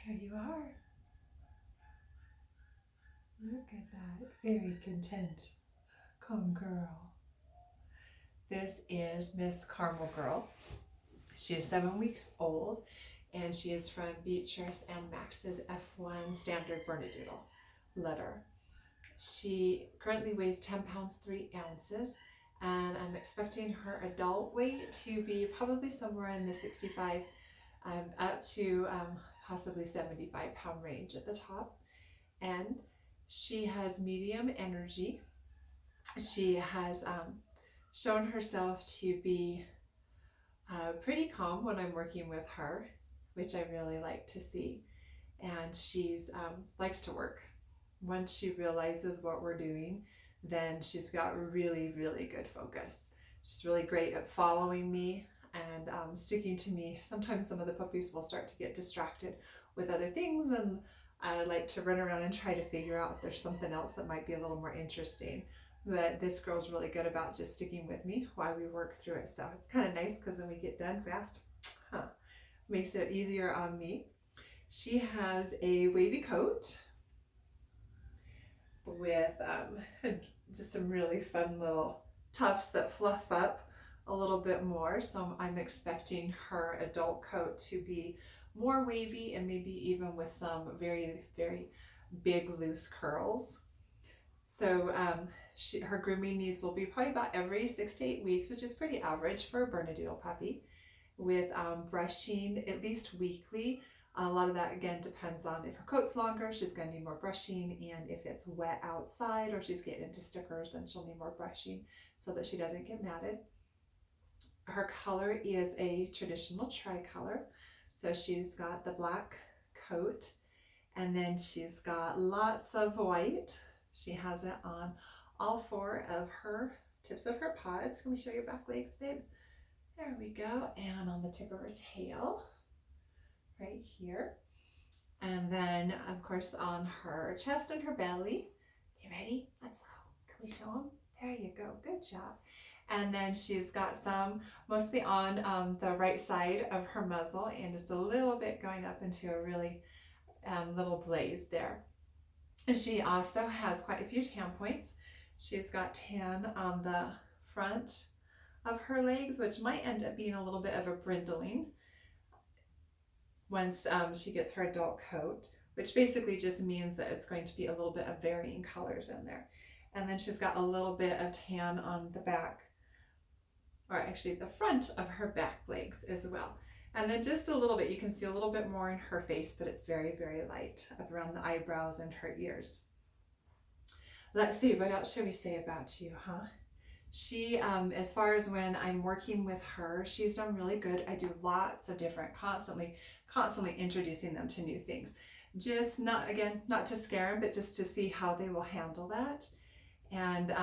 There you are. Look at that. Very content. Calm girl. This is Miss Caramel Girl. She is 7 weeks old, and she is from Beatrice and Max's F1 standard Bernedoodle litter. She currently weighs 10 pounds 3 ounces, and I'm expecting her adult weight to be probably somewhere in the 65 up to possibly 75-pound range at the top. And she has medium energy. She has shown herself to be pretty calm when I'm working with her, which I really like to see. And she's likes to work. Once she realizes what we're doing, then she's got really, really good focus. She's really great at following me and sticking to me. Sometimes some of the puppies will start to get distracted with other things, and I like to run around and try to figure out if there's something else that might be a little more interesting. But this girl's really good about just sticking with me while we work through it. So it's kind of nice because then we get done fast. Makes it easier on me. She has a wavy coat with just some really fun little tufts that fluff up a little bit more. So I'm expecting her adult coat to be more wavy and maybe even with some very, very big loose curls. So her grooming needs will be probably about every 6 to 8 weeks, which is pretty average for a Bernedoodle puppy, with brushing at least weekly. A lot of that, again, depends on if her coat's longer, she's going to need more brushing, and if it's wet outside or she's getting into stickers, then she'll need more brushing so that she doesn't get matted. Her color is a traditional tricolor. So she's got the black coat, and then she's got lots of white. She has it on all 4 of her tips of her paws. Can we show your back legs, babe? There we go. And on the tip of her tail, right here. And then, of course, on her chest and her belly. You ready? Let's go. Can we show them? There you go. Good job. And then she's got some mostly on the right side of her muzzle and just a little bit going up into a really little blaze there. And she also has quite a few tan points. She's got tan on the front of her legs, which might end up being a little bit of a brindling once she gets her adult coat, which basically just means that it's going to be a little bit of varying colors in there. And then she's got a little bit of tan on the back, or actually the front of her back legs as well. And then just a little bit, you can see a little bit more in her face, but it's very, very light up around the eyebrows and her ears. Let's see, what else should we say about you, huh? She, as far as when I'm working with her, she's done really good. I do lots of different, constantly introducing them to new things. Just not to scare them, but just to see how they will handle that. And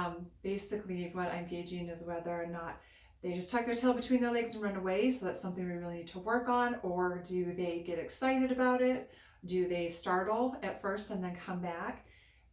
basically what I'm gauging is whether or not they just tuck their tail between their legs and run away, so that's something we really need to work on, or do they get excited about it? Do they startle at first and then come back?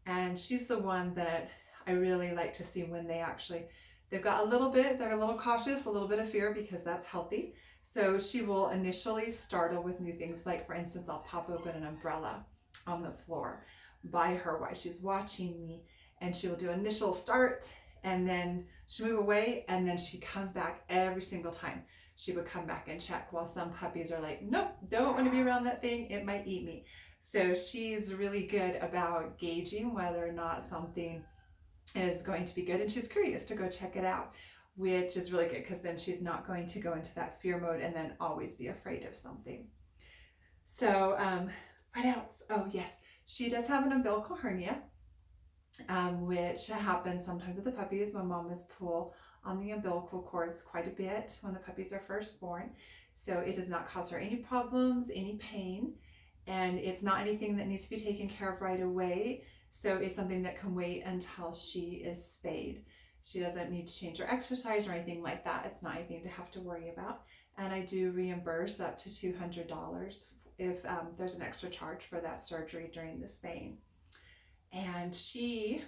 And she's the one that I really like to see when they've got they're a little cautious, a little bit of fear, because that's healthy. So she will initially startle with new things, like for instance, I'll pop open an umbrella on the floor by her while she's watching me, and she will do initial start, and then she'll move away, and then she comes back every single time. She would come back and check, while some puppies are like, nope, don't want to be around that thing, it might eat me. So she's really good about gauging whether or not something is going to be good, and she's curious to go check it out, which is really good, because then she's not going to go into that fear mode and then always be afraid of something. So what else? Oh yes, she does have an umbilical hernia, which happens sometimes with the puppies when mamas pull on the umbilical cords quite a bit when the puppies are first born. So it does not cause her any problems, any pain, and it's not anything that needs to be taken care of right away. So it's something that can wait until she is spayed. She doesn't need to change her exercise or anything like that. It's not anything to have to worry about. And I do reimburse up to $200 if there's an extra charge for that surgery during the spaying. And she's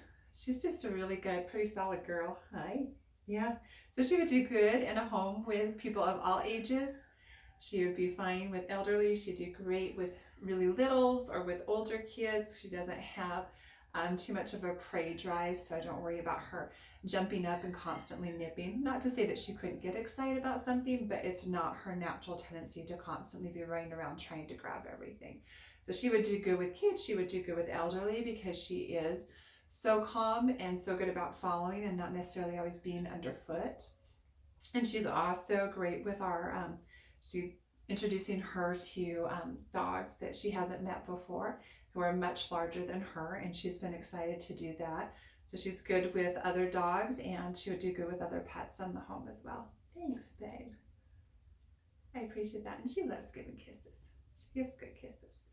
just a really good, pretty solid girl. Hi. Yeah. So she would do good in a home with people of all ages. She would be fine with elderly. She'd do great with really littles or with older kids. She doesn't have too much of a prey drive, so I don't worry about her jumping up and constantly nipping. Not to say that she couldn't get excited about something, but it's not her natural tendency to constantly be running around trying to grab everything. So she would do good with kids, she would do good with elderly, because she is so calm and so good about following and not necessarily always being underfoot. And she's also great with our, introducing her to dogs that she hasn't met before, who are much larger than her, and she's been excited to do that. So she's good with other dogs, and she would do good with other pets in the home as well. Thanks, babe. I appreciate that. And she loves giving kisses. She gives good kisses.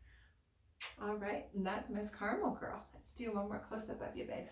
All right, and that's Miss Caramel Girl. Let's do one more close-up of you, babe.